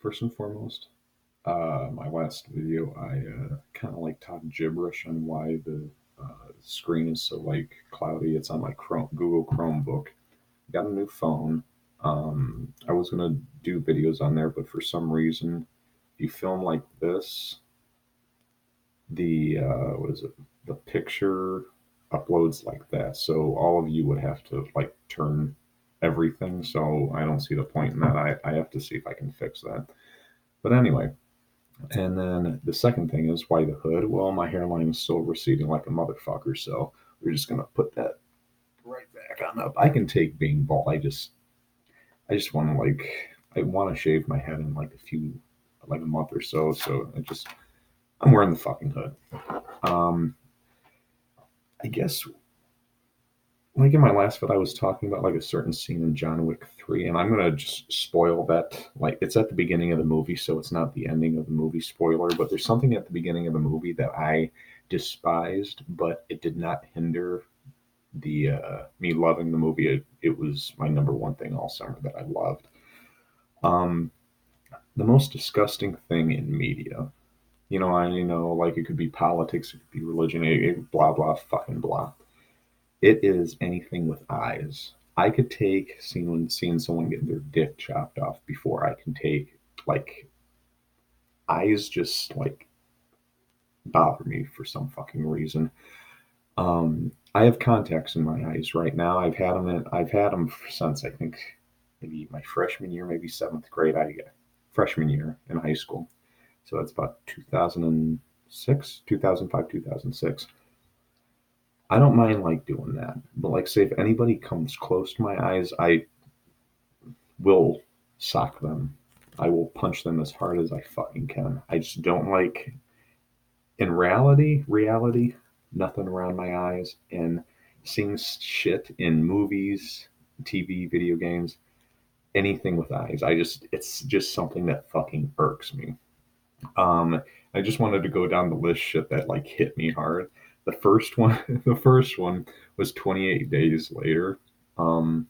First and foremost, my last video, I kind of like talked gibberish on why the screen is so like cloudy. It's on my Google Chromebook. Got a new phone. I was gonna do videos on there, but for some reason, if you film like this, the what is it? The picture uploads like that. So all of you would have to like turn everything. So I don't see the point in that. I have to see if I can fix that. But anyway, and then the second thing is why the hood? Well, my hairline is still receding like a motherfucker, so we're just gonna put that right back on up. I can take being bald. I just want to I want to shave my head in like a month or so. So I'm wearing the fucking hood. Um, I guess like in my last vid, I was talking about like a certain scene in John Wick 3, and I'm gonna just spoil that. Like it's at the beginning of the movie, so it's not the ending of the movie spoiler, but there's something at the beginning of the movie that I despised, but it did not hinder the me loving the movie. It was my number one thing all summer that I loved. Um, the most disgusting thing in media. I like it could be politics, it could be religion, blah blah fucking blah. It is anything with eyes. I could take seeing someone get their dick chopped off before I can take like eyes just like bother me for some fucking reason. I have contacts in my eyes right now. I've had them since I think maybe my freshman year, maybe seventh grade. Freshman year in high school. So that's about 2006, 2005, 2006. I don't mind like doing that, but like say if anybody comes close to my eyes, I will sock them. I will punch them as hard as I fucking can. I just don't like in reality, nothing around my eyes and seeing shit in movies, TV, video games, anything with eyes. It's just something that fucking irks me. Um, I just wanted to go down the list shit that like hit me hard. The first one, the first one was 28 days later. Um,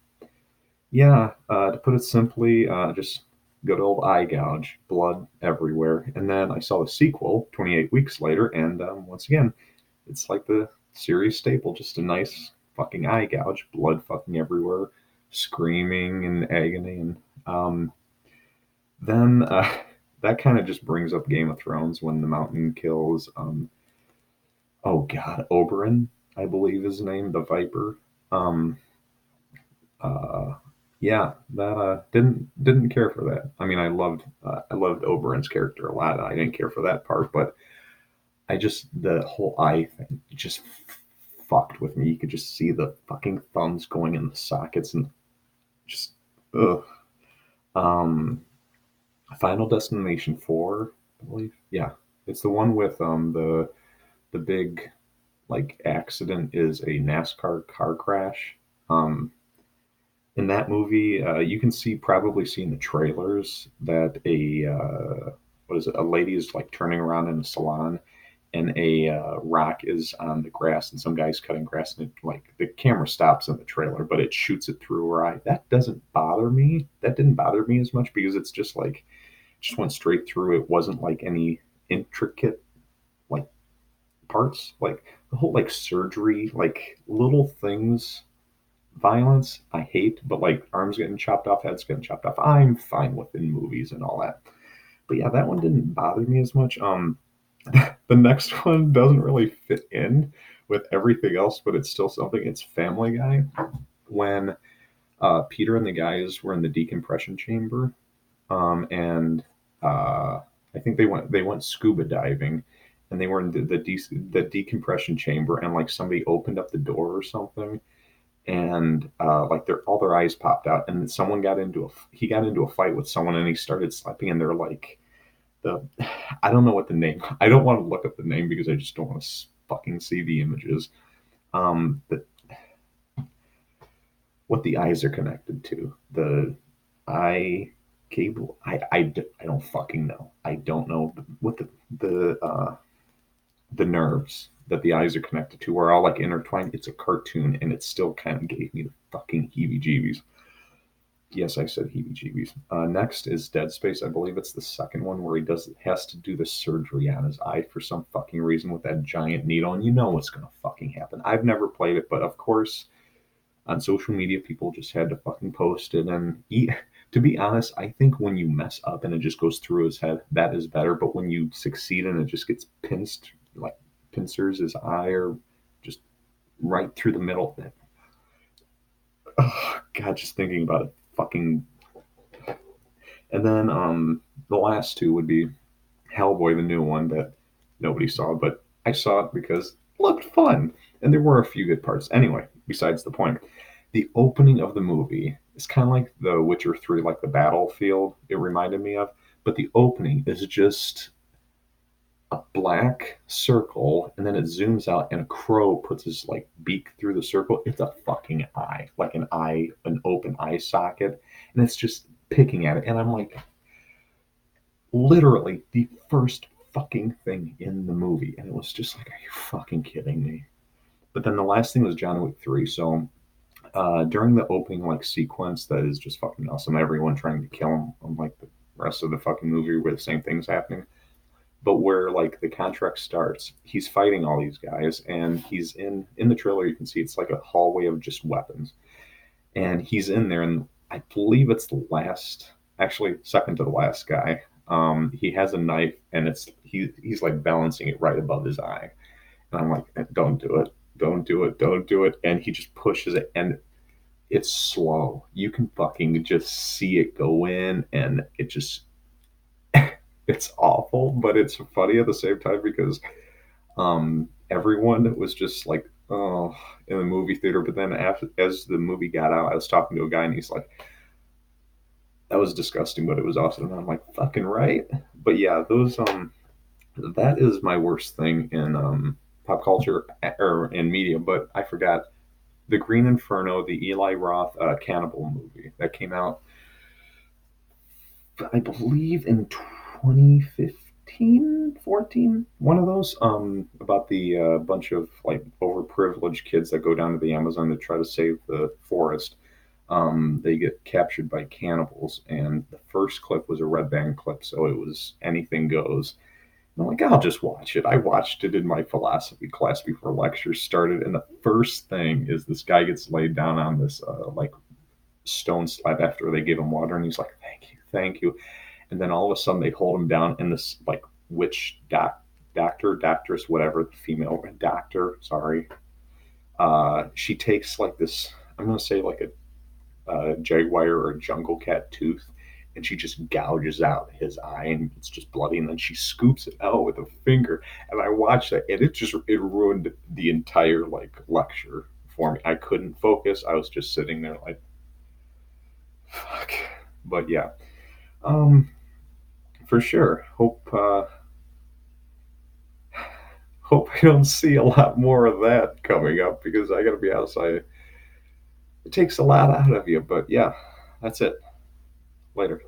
yeah, to put it simply, just good old eye gouge, blood everywhere. And then I saw the sequel 28 weeks later, and once again, it's like the series staple, just a nice fucking eye gouge, blood fucking everywhere, screaming and agony. And then that kind of just brings up Game of Thrones when the Mountain kills, oh god, Oberyn, I believe his name, the Viper. Um, uh, yeah, that didn't care for that. I mean, I loved Oberyn's character a lot. I didn't care for that part, but I just the whole eye thing just fucked with me. You could just see the fucking thumbs going in the sockets and just ugh. Um, Final Destination 4, I believe. Yeah, it's the one with the big like accident is a NASCAR car crash. Um, in that movie, you can probably see in the trailers that a what is it? A lady is like turning around in a salon, and a rock is on the grass, and some guy's cutting grass, and like the camera stops in the trailer, but it shoots it through her eye. That doesn't bother me. That didn't bother me as much because it's just like just went straight through. It wasn't like any intricate like parts, like the whole like surgery, like little things violence I hate, but like arms getting chopped off, heads getting chopped off, I'm fine with in movies and all that. But yeah, that one didn't bother me as much. The next one doesn't really fit in with everything else, but it's still something. It's Family Guy when Peter and the guys were in the decompression chamber, and I think they went scuba diving, and they were in the decompression chamber, and like somebody opened up the door or something, and like all their eyes popped out, and someone he got into a fight with someone, and he started slapping, and they're like the I don't know what the name. I don't want to look up the name because I just don't want to fucking see the images. But what the eyes are connected to, the eye cable. I don't fucking know. I don't know what the nerves that the eyes are connected to are all like intertwined. It's a cartoon, and it still kind of gave me the fucking heebie-jeebies. Yes, I said heebie-jeebies. Next is Dead Space. I believe it's the second one where has to do the surgery on his eye for some fucking reason with that giant needle, and you know what's gonna fucking happen. I've never played it, but of course, on social media, people just had to fucking post it. And to be honest, I think when you mess up and it just goes through his head, that is better. But when you succeed and it just gets pinced, like pincers his eye or just right through the middle, that oh, God, just thinking about it, fucking. And then the last two would be Hellboy, the new one that nobody saw, but I saw it because it looked fun, and there were a few good parts. Anyway, besides the point, the opening of the movie is kind of like The Witcher 3, like the battlefield it reminded me of, but the opening is just a black circle, and then it zooms out, and a crow puts his like beak through the circle. It's a fucking eye, like an eye, an open eye socket, and it's just picking at it, and I'm like, literally the first fucking thing in the movie, and it was just like, are you fucking kidding me? But then the last thing was John Wick 3. So during the opening like sequence, that is just fucking awesome. Everyone trying to kill him, unlike the rest of the fucking movie where the same thing's happening. But where like the contract starts, he's fighting all these guys, and he's in the trailer. You can see it's like a hallway of just weapons, and he's in there, and I believe it's the last, actually second to the last guy. He has a knife, and he's like balancing it right above his eye, and I'm like, don't do it, don't do it, don't do it, and he just pushes it, and it's slow. You can fucking just see it go in, and it just it's awful, but it's funny at the same time because everyone was just like, oh, in the movie theater. But then as the movie got out, I was talking to a guy, and he's like, that was disgusting, but it was awesome. And I'm like, fucking right. But yeah, those that is my worst thing in pop culture or in media. But I forgot the Green Inferno, the Eli Roth cannibal movie that came out, I believe in 2015, 14, one of those, about the bunch of like overprivileged kids that go down to the Amazon to try to save the forest. They get captured by cannibals, and the first clip was a red band clip, so it was anything goes. And I'm like, I'll just watch it. I watched it in my philosophy class before lectures started, and the first thing is this guy gets laid down on this like stone slab after they give him water, and he's like, "Thank you, thank you." And then all of a sudden they hold him down, and this like witch doctor, doctress, whatever, the female doctor, sorry, she takes like this. I'm gonna say like a jaguar or a jungle cat tooth, and she just gouges out his eye, and it's just bloody. And then she scoops it out with a finger. And I watched that, and it ruined the entire like lecture for me. I couldn't focus. I was just sitting there like, fuck. But yeah, um, for sure. Hope I don't see a lot more of that coming up because I gotta be honest, it takes a lot out of you. But yeah, that's it. Later.